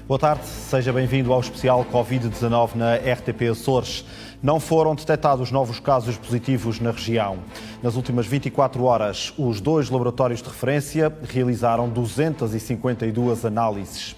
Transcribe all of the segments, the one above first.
Boa tarde, seja bem-vindo ao especial Covid-19 na RTP Açores. Não foram detectados novos casos positivos na região. Nas últimas 24 horas, os 2 laboratórios de referência realizaram 252 análises.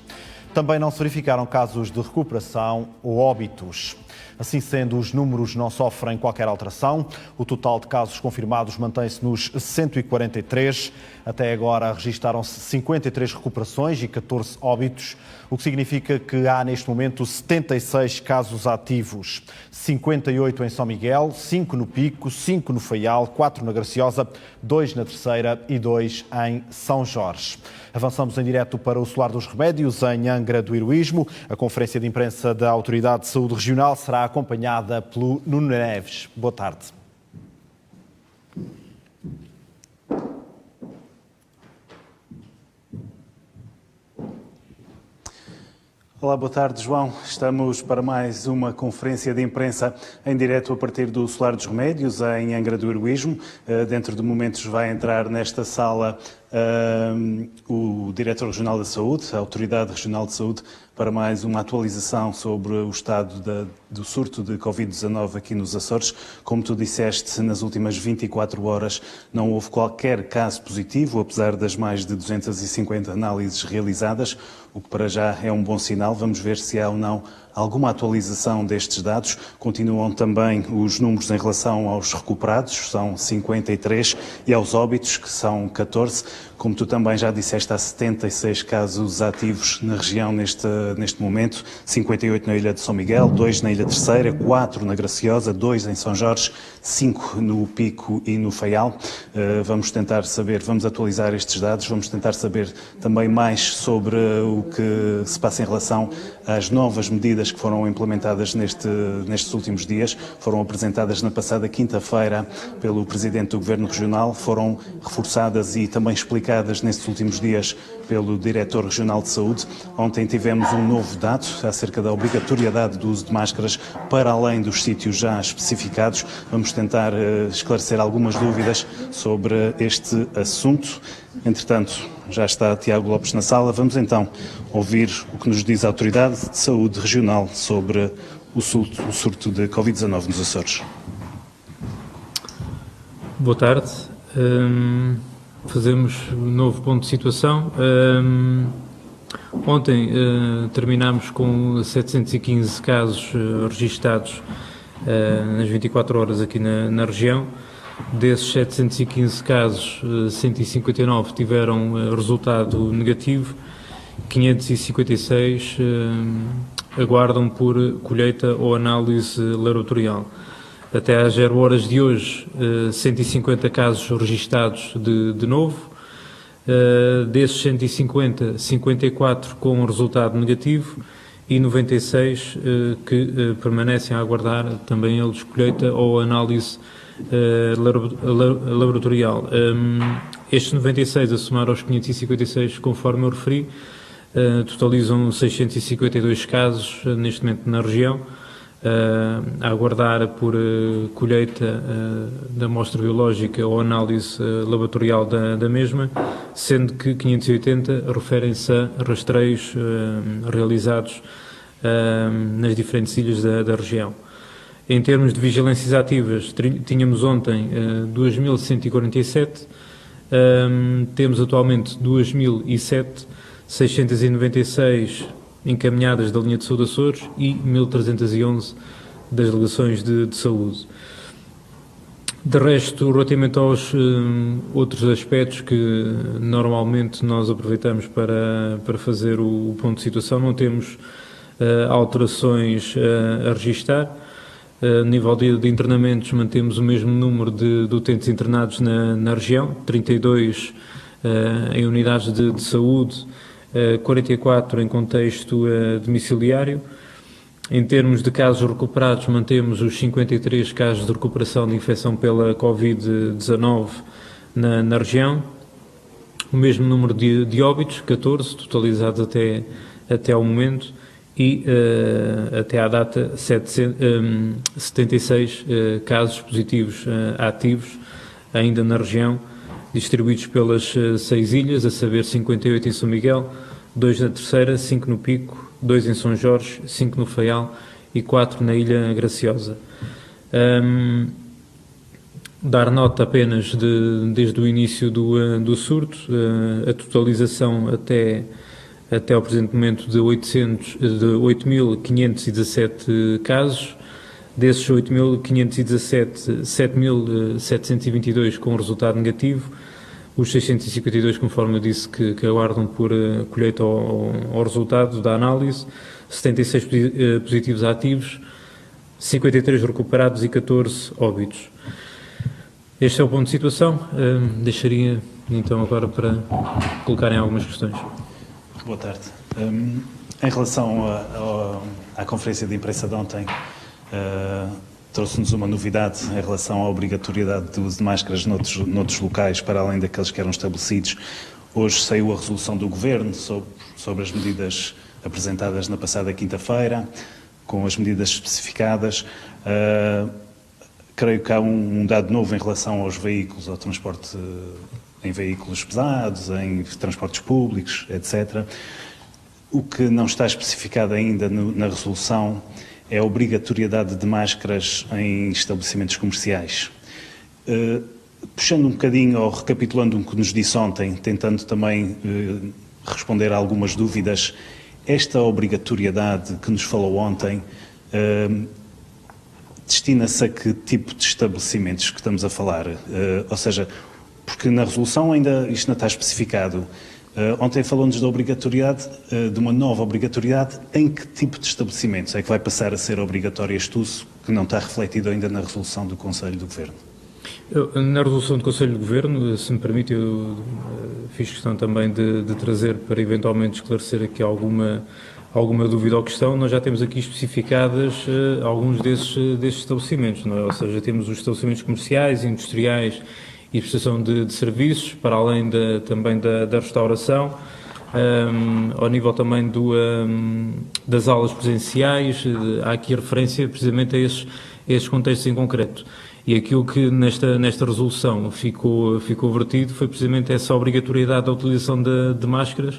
Também não se verificaram casos de recuperação ou óbitos. Assim sendo, os números não sofrem qualquer alteração. O total de casos confirmados mantém-se nos 143. Até agora registaram-se 53 recuperações e 14 óbitos, o que significa que há neste momento 76 casos ativos. 58 em São Miguel, 5 no Pico, 5 no Faial, 4 na Graciosa, 2 na Terceira e 2 em São Jorge. Avançamos em direto para o Solar dos Remédios, em Angra do Heroísmo. A conferência de imprensa da Autoridade de Saúde Regional será acompanhada pelo Nuno Neves. Boa tarde. Olá, boa tarde, João. Estamos para mais uma conferência de imprensa em direto a partir do Solar dos Remédios, em Angra do Heroísmo. Dentro de momentos vai entrar nesta sala o Diretor Regional da Saúde, a Autoridade Regional de Saúde, para mais uma atualização sobre o estado do surto de Covid-19 aqui nos Açores. Como tu disseste, nas últimas 24 horas não houve qualquer caso positivo, apesar das mais de 250 análises realizadas, o que para já é um bom sinal. Vamos ver se há ou não alguma atualização destes dados. Continuam também os números em relação aos recuperados, são 53, e aos óbitos, que são 14. Como tu também já disseste, há 76 casos ativos na região neste momento, 58 na Ilha de São Miguel, 2 na Ilha Terceira, 4 na Graciosa, 2 em São Jorge, 5 no Pico e no Faial. Vamos tentar saber, vamos atualizar estes dados, vamos tentar saber também mais sobre o que se passa em relação às novas medidas que foram implementadas nestes últimos dias. Foram apresentadas na passada quinta-feira pelo Presidente do Governo Regional, foram reforçadas e também explicadas nestes últimos dias pelo Diretor Regional de Saúde. Ontem tivemos um novo dado acerca da obrigatoriedade do uso de máscaras para além dos sítios já especificados. Vamos tentar esclarecer algumas dúvidas sobre este assunto. Entretanto, já está Tiago Lopes na sala. Vamos então ouvir o que nos diz a Autoridade de Saúde Regional sobre o surto de Covid-19 nos Açores. Boa tarde. Fazemos um novo ponto de situação. Ontem terminámos com 715 casos registados nas 24 horas aqui na região. Desses 715 casos, 159 tiveram resultado negativo, 556 aguardam por colheita ou análise laboratorial. Até às 0 horas de hoje, 150 casos registados de novo. Desses 150, 54 com resultado negativo e 96 que permanecem a aguardar também eles colheita ou análise laboratorial. Estes 96, a somar aos 556, conforme eu referi, totalizam 652 casos neste momento na região, a aguardar por colheita da amostra biológica ou análise laboratorial da mesma, sendo que 580 referem-se a rastreios realizados nas diferentes ilhas da região. Em termos de vigilâncias ativas, tínhamos ontem 2.147, temos atualmente 2.007, 696 encaminhadas da linha de saúde Açores e 1.311 das delegações de saúde. De resto, relativamente aos outros aspectos que normalmente nós aproveitamos para fazer o ponto de situação, não temos alterações a registar. A nível de internamentos, mantemos o mesmo número de utentes internados na região, 32 em unidades de saúde, 44 em contexto domiciliário. Em termos de casos recuperados, mantemos os 53 casos de recuperação de infecção pela Covid-19 na região. O mesmo número de óbitos, 14, totalizados até ao momento. E até à data 76 casos positivos ativos ainda na região, distribuídos pelas 6 ilhas, a saber 58 em São Miguel, 2 na Terceira, 5 no Pico 2 em São Jorge, 5 no Faial e 4 na Ilha Graciosa. Dar nota apenas desde o início do surto, a totalização até ao presente momento de 8.517 casos. Desses 8.517, 7.722 com resultado negativo, os 652, conforme eu disse, que aguardam por colheita ao resultado da análise, 76 positivos ativos, 53 recuperados e 14 óbitos. Este é o ponto de situação. Deixaria então agora para colocarem algumas questões. Boa tarde. Em relação à conferência de imprensa de ontem, trouxe-nos uma novidade em relação à obrigatoriedade do uso de máscaras noutros locais, para além daqueles que eram estabelecidos. Hoje saiu a resolução do Governo sobre as medidas apresentadas na passada quinta-feira, com as medidas especificadas. Creio que há um dado novo em relação aos veículos, ao transporte em veículos pesados, em transportes públicos, etc. O que não está especificado ainda na resolução é a obrigatoriedade de máscaras em estabelecimentos comerciais. Puxando um bocadinho, ou recapitulando o que nos disse ontem, tentando também responder a algumas dúvidas, esta obrigatoriedade que nos falou ontem destina-se a que tipo de estabelecimentos que estamos a falar? Ou seja, porque na resolução isto não está especificado. Ontem falou-nos da obrigatoriedade, de uma nova obrigatoriedade, em que tipo de estabelecimentos é que vai passar a ser obrigatório este uso, que não está refletido ainda na resolução do Conselho do Governo? Na resolução do Conselho do Governo, se me permite, eu fiz questão também de trazer para eventualmente esclarecer aqui alguma dúvida ou questão. Nós já temos aqui especificadas alguns desses estabelecimentos, não é? Ou seja, temos os estabelecimentos comerciais, industriais e prestação de serviços, para além também da restauração, ao nível também das aulas presenciais. Há aqui referência precisamente a esses contextos em concreto. E aquilo que nesta resolução ficou vertido foi precisamente essa obrigatoriedade da utilização de máscaras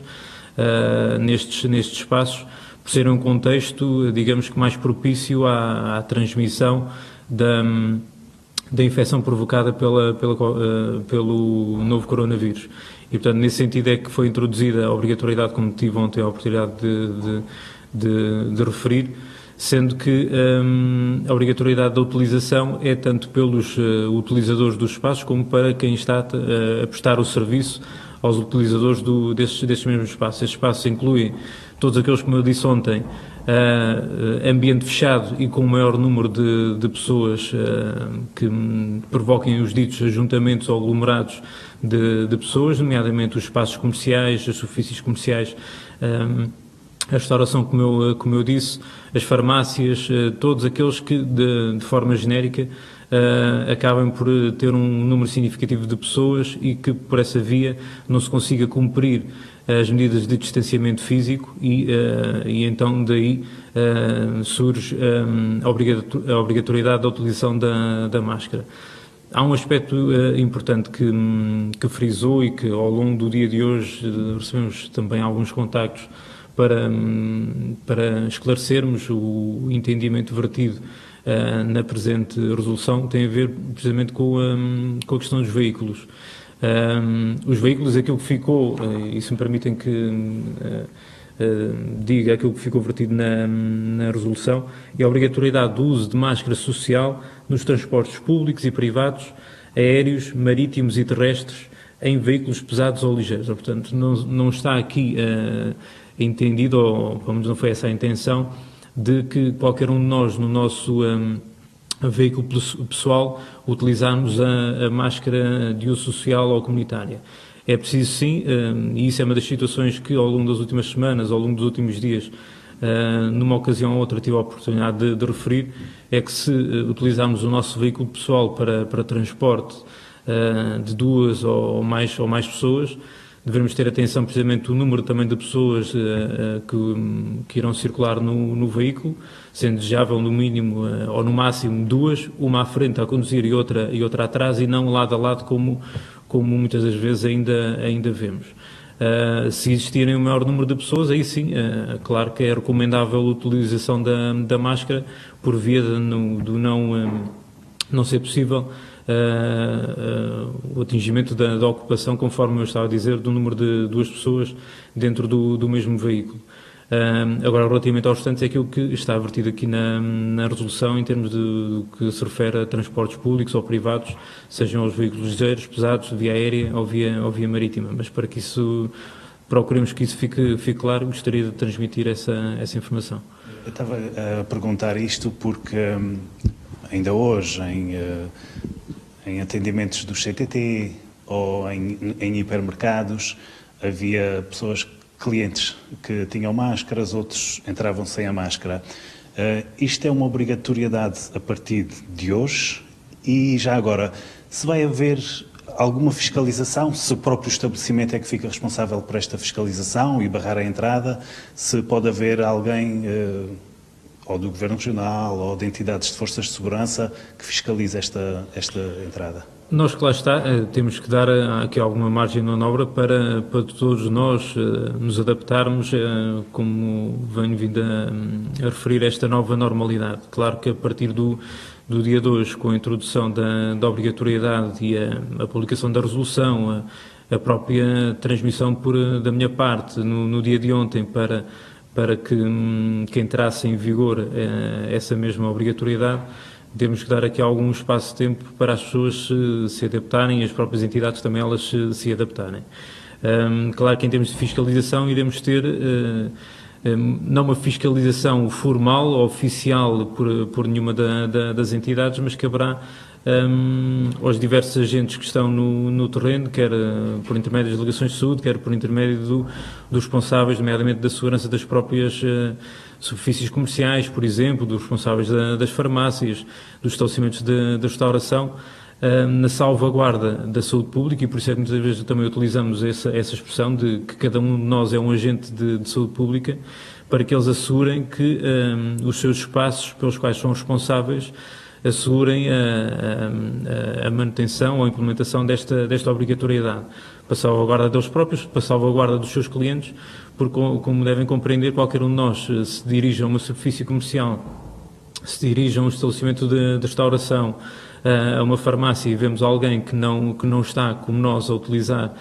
nestes espaços, por ser um contexto, digamos que mais propício à transmissão da infecção provocada pelo novo coronavírus. E, portanto, nesse sentido é que foi introduzida a obrigatoriedade, como tive ontem a oportunidade de referir, sendo que a obrigatoriedade da utilização é tanto pelos utilizadores dos espaços como para quem está a prestar o serviço aos utilizadores destes mesmos espaços. Estes espaços incluem todos aqueles, como eu disse ontem, ambiente fechado e com o maior número de pessoas que provoquem os ditos ajuntamentos ou aglomerados de pessoas, nomeadamente os espaços comerciais, as superfícies comerciais, a restauração, como eu disse, as farmácias, todos aqueles que, de forma genérica, acabam por ter um número significativo de pessoas e que, por essa via, não se consiga cumprir as medidas de distanciamento físico e então daí surge a obrigatoriedade da utilização da máscara. Há um aspecto importante que frisou e que, ao longo do dia de hoje, recebemos também alguns contactos para esclarecermos o entendimento vertido na presente resolução, tem a ver precisamente com a questão dos veículos. Os veículos, aquilo que ficou, e se me permitem que diga aquilo que ficou vertido na resolução, é a obrigatoriedade do uso de máscara social nos transportes públicos e privados, aéreos, marítimos e terrestres, em veículos pesados ou ligeiros. Portanto, não está aqui entendido, ou pelo menos não foi essa a intenção, de que qualquer um de nós, no nosso veículo pessoal, utilizarmos a máscara de uso social ou comunitária. É preciso sim, e isso é uma das situações que, ao longo das últimas semanas, ao longo dos últimos dias, numa ocasião ou outra tive a oportunidade de referir, é que se utilizarmos o nosso veículo pessoal para transporte de duas ou mais pessoas, devemos ter atenção precisamente o número também de pessoas que irão circular no veículo, sendo desejável no mínimo ou no máximo duas, uma à frente a conduzir e outra atrás, e não lado a lado como muitas das vezes ainda vemos. Se existirem um maior número de pessoas, aí sim, claro que é recomendável a utilização da máscara por via do não ser possível o atingimento da ocupação, conforme eu estava a dizer, do número de 2 pessoas dentro do mesmo veículo. Agora, relativamente aos restantes, é aquilo que está vertido aqui na resolução em termos do que se refere a transportes públicos ou privados, sejam os veículos ligeiros, pesados, via aérea ou via marítima. Mas para que procuremos que isso fique claro, gostaria de transmitir essa informação. Eu estava a perguntar isto porque ainda hoje, em atendimentos do CTT ou em hipermercados, havia clientes que tinham máscaras, outros entravam sem a máscara. Isto é uma obrigatoriedade a partir de hoje e já agora, se vai haver alguma fiscalização, se o próprio estabelecimento é que fica responsável por esta fiscalização e barrar a entrada, se pode haver alguém, ou do Governo Regional, ou de entidades de forças de segurança, que fiscalize esta entrada? Nós que lá está, temos que dar aqui alguma margem de manobra para todos nós nos adaptarmos, como venho vindo a referir, a esta nova normalidade. Claro que a partir do dia de hoje, com a introdução da obrigatoriedade e a publicação da resolução, a própria transmissão da minha parte no dia de ontem para que entrasse em vigor essa mesma obrigatoriedade, temos que dar aqui algum espaço de tempo para as pessoas se adaptarem e as próprias entidades também elas se adaptarem. Claro que em termos de fiscalização iremos ter não uma fiscalização formal ou oficial por nenhuma das entidades, mas que haverá aos diversos agentes que estão no terreno, quer por intermédio das delegações de saúde, quer por intermédio dos responsáveis, nomeadamente da segurança das próprias superfícies comerciais, por exemplo, dos responsáveis das farmácias, dos estabelecimentos de restauração, na salvaguarda da saúde pública, e por isso é que muitas vezes também utilizamos essa expressão de que cada um de nós é um agente de saúde pública, para que eles assegurem que os seus espaços pelos quais são responsáveis assegurem a manutenção ou a implementação desta obrigatoriedade, para a salvaguarda deles próprios, para a salvaguarda dos seus clientes, porque, como devem compreender, qualquer um de nós se dirige a uma superfície comercial, se dirige a um estabelecimento de restauração, a uma farmácia, e vemos alguém que não está, como nós, a utilizar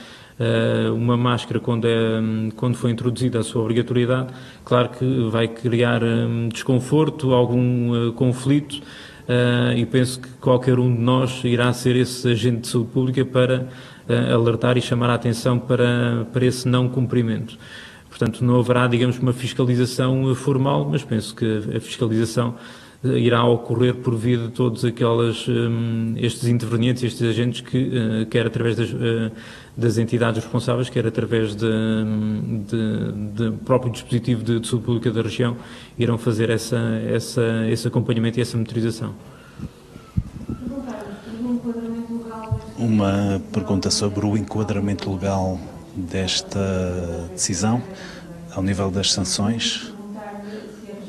uma máscara quando foi introduzida a sua obrigatoriedade, claro que vai criar desconforto, algum conflito, e penso que qualquer um de nós irá ser esse agente de saúde pública para alertar e chamar a atenção para esse não cumprimento. Portanto, não haverá, digamos, uma fiscalização formal, mas penso que a fiscalização irá ocorrer por via de todos estes intervenientes, estes agentes que, quer através das entidades responsáveis, quer através do próprio dispositivo de saúde pública da região, irão fazer esse acompanhamento e essa monitorização. Uma pergunta sobre o enquadramento legal desta decisão, ao nível das sanções.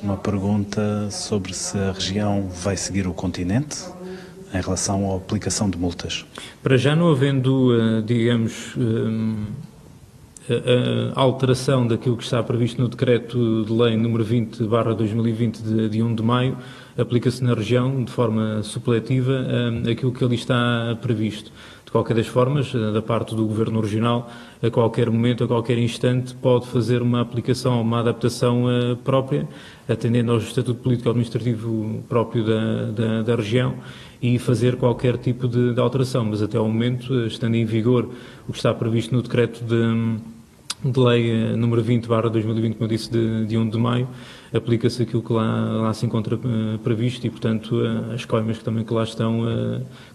Uma pergunta sobre se a região vai seguir o continente em relação à aplicação de multas. Para já, não havendo, digamos, a alteração daquilo que está previsto no Decreto de Lei número 20/2020 de 1 de maio, aplica-se na região, de forma supletiva, aquilo que ali está previsto. De qualquer das formas, da parte do Governo Regional, a qualquer momento, a qualquer instante, pode fazer uma aplicação, uma adaptação própria, atendendo ao Estatuto Político-Administrativo próprio da região, e fazer qualquer tipo de alteração. Mas até ao momento, estando em vigor o que está previsto no Decreto de Lei número 20/2020, como eu disse, de 1 de maio, aplica-se aquilo que lá se encontra previsto e, portanto, as coimas que lá estão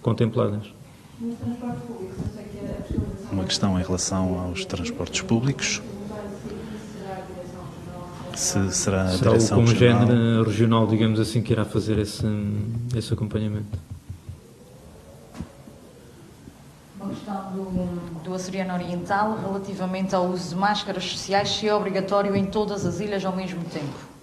contempladas. Uma questão em relação aos transportes públicos. Se será a direção como regional, género regional, digamos assim, que irá fazer esse acompanhamento. Uma questão do Açoriano Oriental, relativamente ao uso de máscaras sociais, se é obrigatório em todas as ilhas ao mesmo tempo.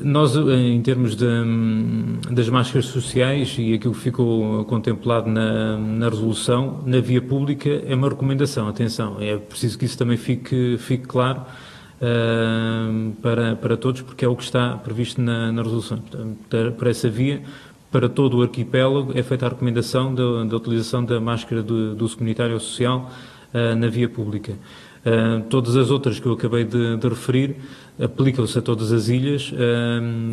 Nós, em termos das máscaras sociais e aquilo que ficou contemplado na resolução, na via pública é uma recomendação, atenção, é preciso que isso também fique claro para todos, porque é o que está previsto na resolução. Portanto, para essa via, para todo o arquipélago, é feita a recomendação da utilização da máscara do uso comunitário ou social na via pública. Todas as outras que eu acabei de referir aplicam-se a todas as ilhas,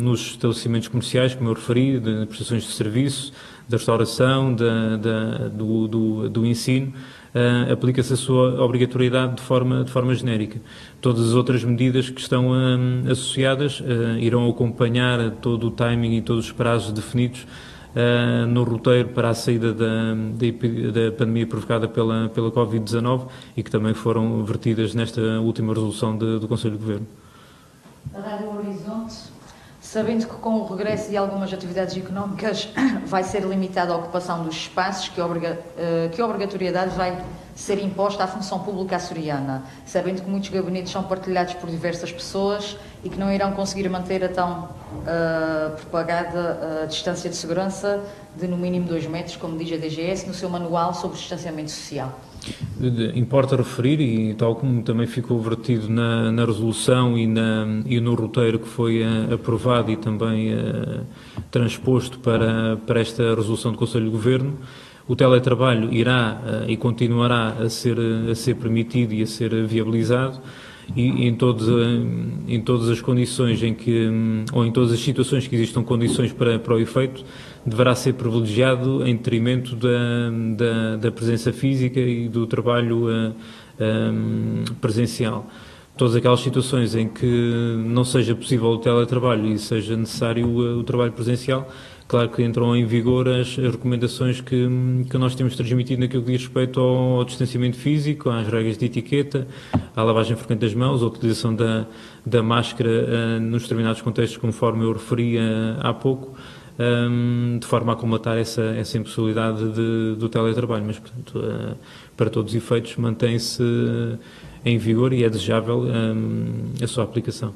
nos estabelecimentos comerciais, como eu referi, de prestações de serviço, da restauração, do ensino, aplica-se a sua obrigatoriedade de forma genérica. Todas as outras medidas que estão associadas irão acompanhar todo o timing e todos os prazos definidos no roteiro para a saída da pandemia provocada pela Covid-19 e que também foram vertidas nesta última resolução do Conselho de Governo. A Rádio Horizonte, sabendo que com o regresso de algumas atividades económicas vai ser limitada a ocupação dos espaços, que obrigatoriedade vai ser imposta à função pública açoriana, sabendo que muitos gabinetes são partilhados por diversas pessoas e que não irão conseguir manter a tão propagada distância de segurança de no mínimo 2 metros, como diz a DGS no seu manual sobre distanciamento social. Importa referir, e tal como também ficou vertido na resolução e no roteiro que foi aprovado e também transposto para esta resolução do Conselho de Governo, o teletrabalho irá e continuará a ser permitido e a ser viabilizado e em todas as condições ou em todas as situações que existam condições para o efeito, deverá ser privilegiado em detrimento da presença física e do trabalho presencial. Todas aquelas situações em que não seja possível o teletrabalho e seja necessário o trabalho presencial, claro que entram em vigor as recomendações que nós temos transmitido naquilo que diz respeito ao distanciamento físico, às regras de etiqueta, à lavagem frequente das mãos, à utilização da máscara nos determinados contextos, conforme eu referi há pouco, de forma a comatar essa impossibilidade do teletrabalho. Mas, portanto, para todos os efeitos, mantém-se em vigor e é desejável a sua aplicação.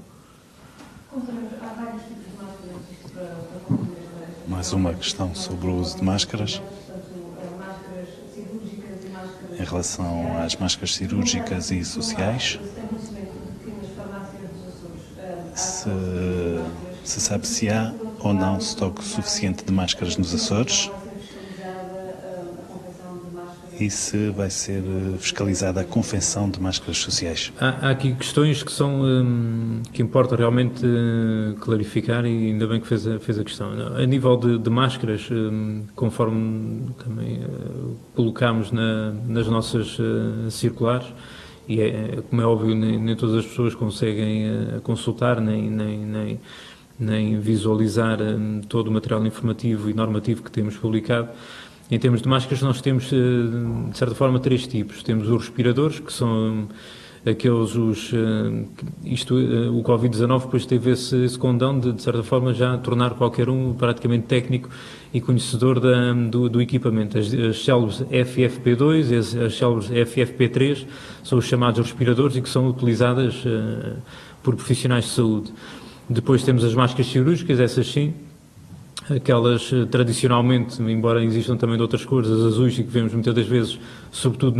Mais uma questão sobre o uso de máscaras. Em relação às máscaras cirúrgicas e sociais, se sabe se há ou não estoque suficiente de máscaras nos Açores e se vai ser fiscalizada a confecção de máscaras sociais. Há aqui questões que importa realmente clarificar e ainda bem que fez a questão. A nível de máscaras, conforme também colocámos nas nossas circulares, e como é óbvio, nem todas as pessoas conseguem consultar nem visualizar todo o material informativo e normativo que temos publicado. Em termos de máscaras, nós temos, de certa forma, 3 tipos. Temos os respiradores, que são aqueles, o Covid-19 depois teve esse condão de certa forma, já tornar qualquer um praticamente técnico e conhecedor do equipamento. As célullas FFP2 e as célullas FFP3 são os chamados respiradores e que são utilizadas por profissionais de saúde. Depois temos as máscaras cirúrgicas, essas sim, aquelas tradicionalmente, embora existam também de outras cores, as azuis, e que vemos muitas das vezes, sobretudo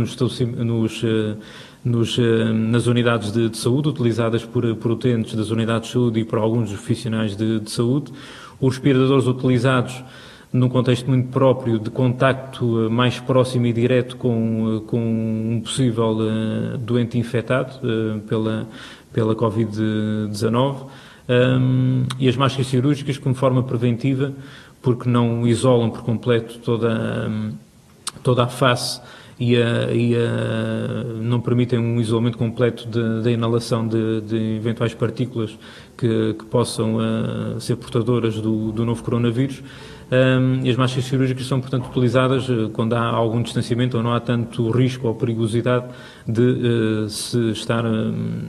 nas unidades de saúde, utilizadas por utentes das unidades de saúde e por alguns profissionais de saúde. Os respiradores utilizados num contexto muito próprio de contacto mais próximo e direto com um possível doente infectado pela Covid-19. E as máscaras cirúrgicas como forma preventiva, porque não isolam por completo toda a face e não permitem um isolamento completo da inalação de eventuais partículas que possam ser portadoras do novo coronavírus. E as máscaras cirúrgicas são, portanto, utilizadas quando há algum distanciamento ou não há tanto risco ou perigosidade de se estar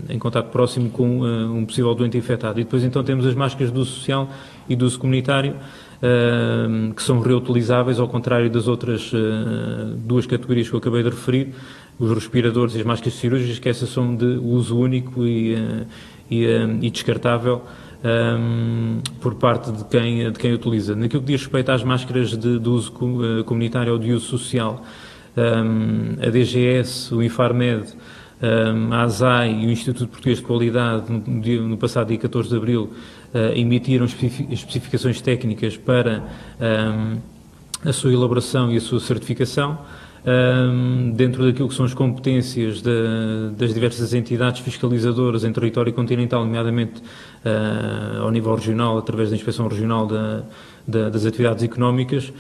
em contato próximo com um possível doente infectado. E depois, então, temos as máscaras do uso social e do uso comunitário, que são reutilizáveis, ao contrário das outras 2 categorias que eu acabei de referir, os respiradores e as máscaras cirúrgicas, que essas são de uso único e descartável, por parte de quem utiliza. Naquilo que diz respeito às máscaras de uso comunitário ou de uso social, a DGS, o Infarmed, a ASAI e o Instituto Português de Qualidade, no passado dia 14 de abril, emitiram especificações técnicas para a sua elaboração e a sua certificação. Dentro daquilo que são as competências das diversas entidades fiscalizadoras em território continental, nomeadamente ao nível regional, através da Inspeção Regional das Atividades Económicas,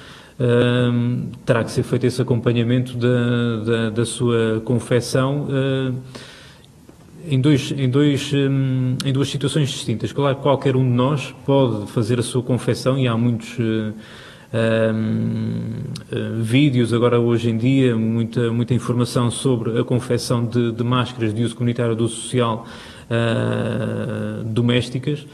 terá que ser feito esse acompanhamento da sua confecção em duas situações distintas. Claro que qualquer um de nós pode fazer a sua confecção e há muitos vídeos agora hoje em dia, muita informação sobre a confecção de máscaras de uso comunitário ou de uso social domésticas.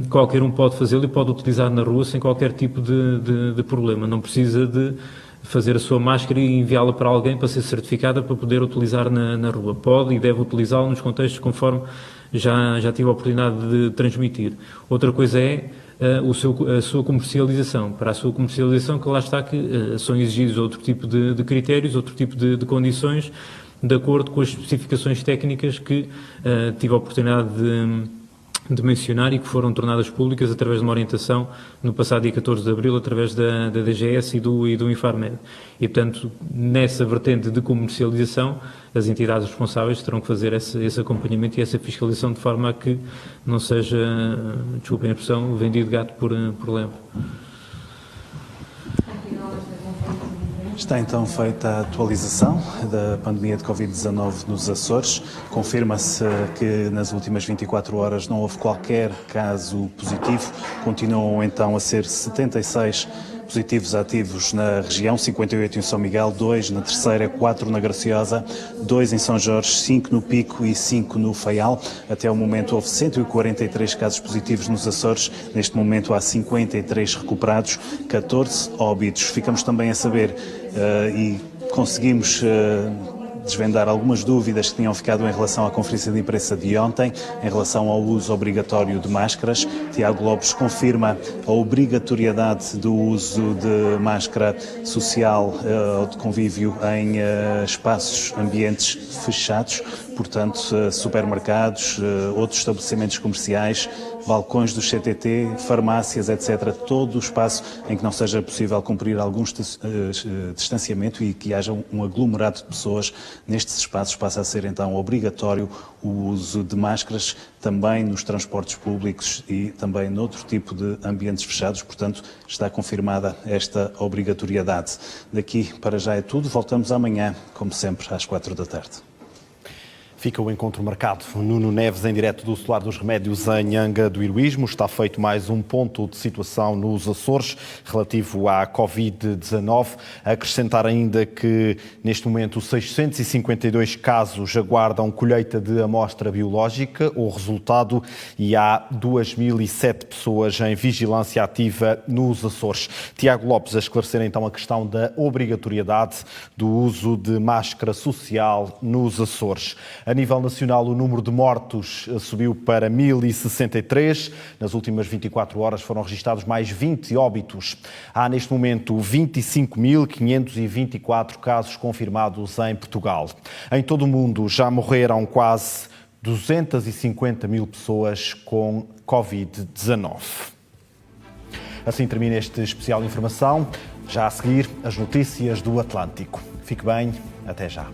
Qualquer um pode fazê-lo e pode utilizar na rua sem qualquer tipo de problema. Não precisa de fazer a sua máscara e enviá-la para alguém para ser certificada para poder utilizar na rua. Pode e deve utilizá-la nos contextos conforme já tive a oportunidade de transmitir. Outra coisa é a sua comercialização. Para a sua comercialização, que lá está que são exigidos outro tipo de critérios, outro tipo de condições, de acordo com as especificações técnicas que tive a oportunidade de mencionar e que foram tornadas públicas através de uma orientação no passado dia 14 de abril, através da DGS e do Infarmed. E, portanto, nessa vertente de comercialização, as entidades responsáveis terão que fazer esse acompanhamento e essa fiscalização de forma a que não seja, desculpem a expressão, vendido gato por lebre. Está então feita a atualização da pandemia de Covid-19 nos Açores. Confirma-se que nas últimas 24 horas não houve qualquer caso positivo. Continuam então a ser 76 positivos ativos na região, 58 em São Miguel, 2 na Terceira, 4 na Graciosa, 2 em São Jorge, 5 no Pico e 5 no Faial. Até o momento houve 143 casos positivos nos Açores. Neste momento há 53 recuperados, 14 óbitos. Ficamos também a saber e conseguimos desvendar algumas dúvidas que tinham ficado em relação à conferência de imprensa de ontem, em relação ao uso obrigatório de máscaras. Tiago Lopes confirma a obrigatoriedade do uso de máscara social ou de convívio em espaços, ambientes fechados, portanto, supermercados, outros estabelecimentos comerciais, balcões do CTT, farmácias, etc. Todo o espaço em que não seja possível cumprir algum distanciamento e que haja um aglomerado de pessoas nestes espaços, passa a ser então obrigatório o uso de máscaras também nos transportes públicos e também noutro tipo de ambientes fechados. Portanto, está confirmada esta obrigatoriedade. Daqui para já é tudo. Voltamos amanhã, como sempre, às 4 da tarde. Fica o encontro marcado. Nuno Neves, em direto do Solar dos Remédios, em Anga do Heroísmo. Está feito mais um ponto de situação nos Açores relativo à Covid-19. Acrescentar ainda que, neste momento, 652 casos aguardam colheita de amostra biológica ou resultado e há 2.007 pessoas em vigilância ativa nos Açores. Tiago Lopes a esclarecer então a questão da obrigatoriedade do uso de máscara social nos Açores. A nível nacional, o número de mortos subiu para 1.063. Nas últimas 24 horas foram registados mais 20 óbitos. Há, neste momento, 25.524 casos confirmados em Portugal. Em todo o mundo já morreram quase 250.000 pessoas com Covid-19. Assim termina este especial informação. Já a seguir, as notícias do Atlântico. Fique bem, até já.